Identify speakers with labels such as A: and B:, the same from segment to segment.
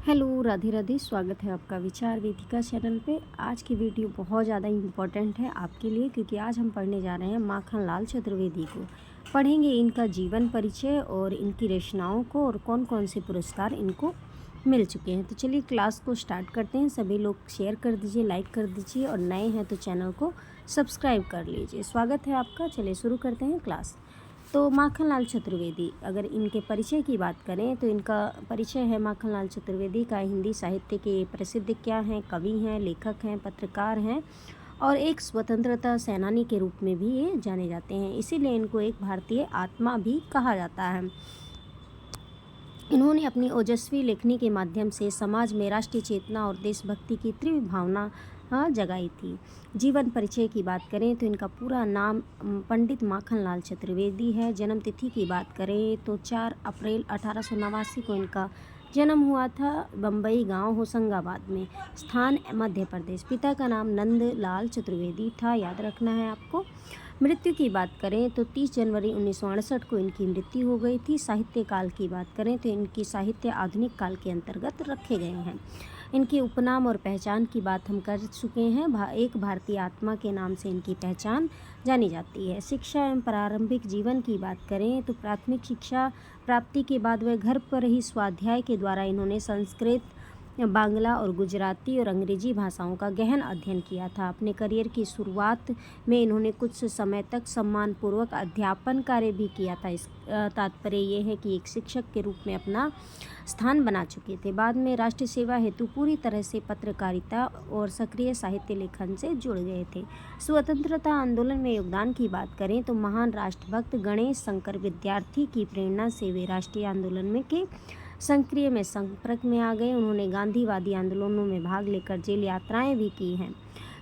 A: Hello, Radhe Radhe. स्वागत है आपका विचार वेदिका चैनल पे। आज की वीडियो बहुत ज़्यादा इम्पोर्टेंट है आपके लिए, क्योंकि आज हम पढ़ने जा रहे हैं माखनलाल चतुर्वेदी को। पढ़ेंगे इनका जीवन परिचय और इनकी रचनाओं को और कौन कौन से पुरस्कार इनको मिल चुके हैं। तो चलिए क्लास को स्टार्ट करते हैं। सभी लोग शेयर कर दीजिए, लाइक कर दीजिए और नए हैं तो चैनल को सब्सक्राइब कर लीजिए। स्वागत है आपका। चलिए शुरू करते हैं क्लास। तो माखनलाल चतुर्वेदी, अगर इनके परिचय की बात करें तो इनका परिचय है माखनलाल चतुर्वेदी का। हिंदी साहित्य के प्रसिद्ध क्या हैं, कवि हैं, लेखक हैं, पत्रकार हैं और एक स्वतंत्रता सेनानी के रूप में भी ये जाने जाते हैं। इसीलिए इनको एक भारतीय आत्मा भी कहा जाता है। इन्होंने अपनी ओजस्वी लेखनी के माध्यम से समाज में राष्ट्रीय चेतना और देशभक्ति की तीव्र भावना जगाई थी। जीवन परिचय की बात करें तो इनका पूरा नाम पंडित माखनलाल चतुर्वेदी है। जन्म तिथि की बात करें तो 4 अप्रैल 1889 को इनका जन्म हुआ था। बम्बई गांव होशंगाबाद में। स्थान मध्य प्रदेश। पिता का नाम नंदलाल चतुर्वेदी था, याद रखना है आपको। मृत्यु की बात करें तो 30 जनवरी 1968 को इनकी मृत्यु हो गई थी। साहित्य काल की बात करें तो इनकी साहित्य आधुनिक काल के अंतर्गत रखे गए हैं। इनके उपनाम और पहचान की बात हम कर चुके हैं। एक भारतीय आत्मा के नाम से इनकी पहचान जानी जाती है। शिक्षा एवं प्रारंभिक जीवन की बात करें तो प्राथमिक शिक्षा प्राप्ति के बाद वह घर पर ही स्वाध्याय के द्वारा इन्होंने संस्कृत, बांग्ला और गुजराती और अंग्रेजी भाषाओं का गहन अध्ययन किया था। अपने करियर की शुरुआत में इन्होंने कुछ समय तक सम्मानपूर्वक अध्यापन कार्य भी किया था। इस तात्पर्य ये है कि एक शिक्षक के रूप में अपना स्थान बना चुके थे। बाद में राष्ट्र सेवा हेतु पूरी तरह से पत्रकारिता और सक्रिय साहित्य लेखन से जुड़ गए थे। स्वतंत्रता आंदोलन में योगदान की बात करें तो महान राष्ट्रभक्त गणेश शंकर विद्यार्थी की प्रेरणा से वे राष्ट्रीय आंदोलन में के सक्रिय में संपर्क में आ गए। उन्होंने गांधीवादी आंदोलनों में भाग लेकर जेल यात्राएं भी की हैं।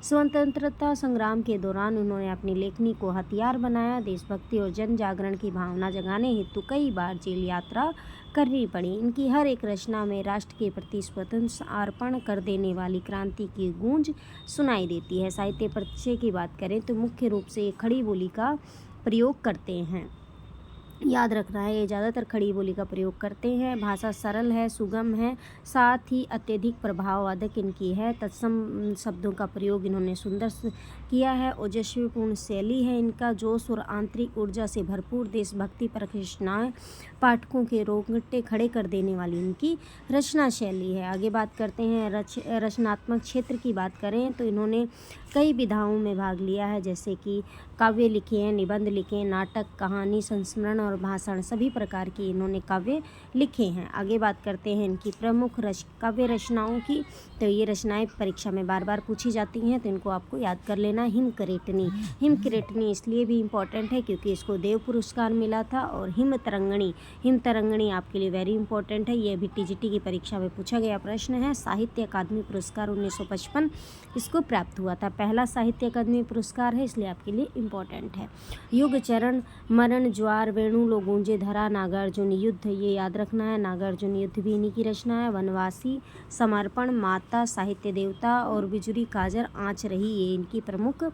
A: स्वतंत्रता संग्राम के दौरान उन्होंने अपनी लेखनी को हथियार बनाया। देशभक्ति और जन जागरण की भावना जगाने हेतु कई बार जेल यात्रा करनी पड़ी। इनकी हर एक रचना में राष्ट्र के प्रति स्वतंत्र अर्पण कर देने वाली क्रांति की गूंज सुनाई देती है। साहित्य परिचय की बात करें तो मुख्य रूप से खड़ी बोली का प्रयोग करते हैं। याद रखना है, ये ज़्यादातर खड़ी बोली का प्रयोग करते हैं। भाषा सरल है, सुगम है, साथ ही अत्यधिक प्रभाववादक इनकी है। तत्सम शब्दों का प्रयोग इन्होंने सुंदर किया है। ओजस्वीपूर्ण शैली है इनका। जोश और आंतरिक ऊर्जा से भरपूर देशभक्ति पर रचनाएं पाठकों के रोंगटे खड़े कर देने वाली इनकी रचना शैली है। आगे बात करते हैं रचनात्मक क्षेत्र की बात करें तो इन्होंने कई विधाओं में भाग लिया है, जैसे कि काव्य लिखे हैं, निबंध लिखे हैं, नाटक, कहानी, संस्मरण और भाषण, सभी प्रकार की इन्होंने काव्य लिखे हैं। आगे बात करते हैं इनकी प्रमुख काव्य रचनाओं की। तो ये रचनाएं परीक्षा में बार बार पूछी जाती हैं, तो इनको आपको याद कर लेना। हिमकरेटनी। हिमकरेटनी इसलिए भी इम्पोर्टेंट है क्योंकि इसको देव पुरस्कार मिला था। और हिमतरंगिणी आपके लिए वेरी इंपॉर्टेंट है। ये भी टीजीटी की परीक्षा में पूछा गया प्रश्न है। साहित्य अकादमी पुरस्कार 1955 इसको प्राप्त हुआ था। पहला साहित्य अकादमी पुरस्कार है, इसलिए आपके लिए इम्पोर्टेंट है। युग, चरण, मरण, ज्वार, वेणु लो गूंजे धरा, नागार्जुन युद्ध, ये याद रखना है। नागार्जुन युद्ध भी इन्हीं की रचना है। वनवासी, समर्पण, माता, साहित्य देवता और बिजुरी काजर आँच रही, ये इनकी प्रमुख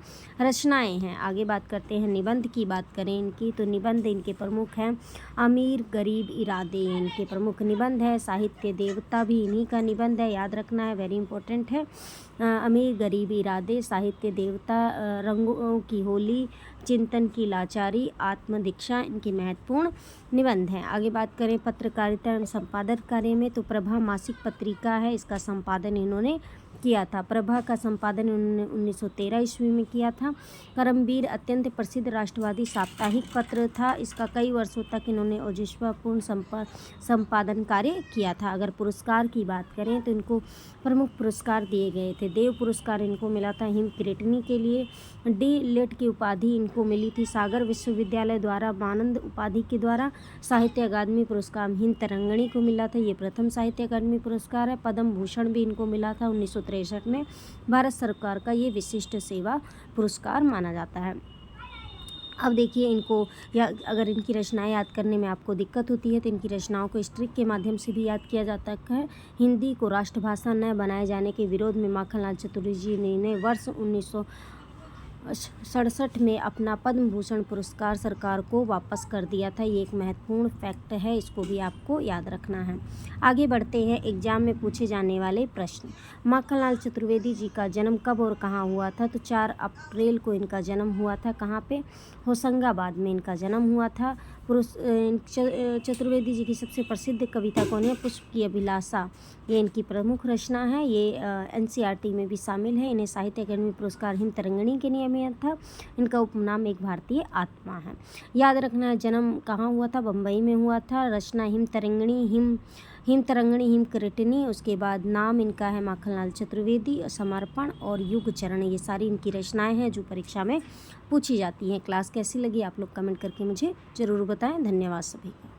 A: रचनाएं हैं। आगे बात करते हैं निबंध की बात करें इनकी, तो निबंध इनके प्रमुख हैं। अमीर गरीब इरादे इनके प्रमुख निबंध है। साहित्य देवता भी इन्हीं का निबंध है, याद रखना है, वेरी इंपॉर्टेंट है। अमीर गरीब इरादे, साहित्य देवता, रंगों की होली, चिंतन की लाचारी, आत्मदीक्षा इनके महत्वपूर्ण निबंध हैं। आगे बात करें पत्रकारिता एवं संपादन कार्य में तो प्रभा मासिक पत्रिका है, इसका संपादन इन्होंने किया था। प्रभा का संपादन इन्होंने 1913 ईस्वी में किया था। करमवीर अत्यंत प्रसिद्ध राष्ट्रवादी साप्ताहिक पत्र था। इसका कई वर्षों तक इन्होंने ओजस्वीपूर्ण संपादन कार्य किया था। अगर पुरस्कार की बात करें तो इनको प्रमुख पुरस्कार दिए गए थे। देव पुरस्कार इनको मिला था हिमकरेटनी के लिए। डी लिट की उपाधि इनको मिली थी सागर विश्वविद्यालय द्वारा। मानंद उपाधि के द्वारा साहित्य अकादमी पुरस्कार हिमतरंगिणी को मिला था, ये प्रथम साहित्य अकादमी पुरस्कार है। पद्म भूषण भी इनको मिला था 1963 में। भारत सरकार का ये विशिष्ट सेवा पुरस्कार माना जाता है। अब देखिए इनको, या अगर इनकी रचनाएं याद करने में आपको दिक्कत होती है तो इनकी रचनाओं को स्ट्रिक के माध्यम से भी याद किया जाता है। हिंदी को राष्ट्रभाषा न बनाए जाने के विरोध में माखनलाल चतुर्वेदी ने वर्ष 1967 में अपना पद्म भूषण पुरस्कार सरकार को वापस कर दिया था। ये एक महत्वपूर्ण फैक्ट है, इसको भी आपको याद रखना है। आगे बढ़ते हैं एग्जाम में पूछे जाने वाले प्रश्न। माखनलाल चतुर्वेदी जी का जन्म कब और कहाँ हुआ था? तो 4 अप्रैल को इनका जन्म हुआ था। कहाँ पे? होशंगाबाद में इनका जन्म हुआ था। चतुर्वेदी जी की सबसे प्रसिद्ध कविता कौन है? पुष्प की अभिलाषा, ये इनकी प्रमुख रचना है। ये NCERT में भी शामिल है। इन्हें साहित्य अकादमी पुरस्कार हिम तरंगिणी के नियमित था। इनका उपनाम एक भारतीय आत्मा है। याद रखना है, जन्म कहाँ हुआ था? बम्बई में हुआ था। रचना हिम तरंगिणी, हिम तरंगिणी, हिम कृटिनी। उसके बाद नाम इनका है माखनलाल चतुर्वेदी। समर्पण और युग चरण, ये सारी इनकी रचनाएं हैं जो परीक्षा में पूछी जाती हैं। क्लास कैसी लगी आप लोग कमेंट करके मुझे ज़रूर बताएं। धन्यवाद सभी का।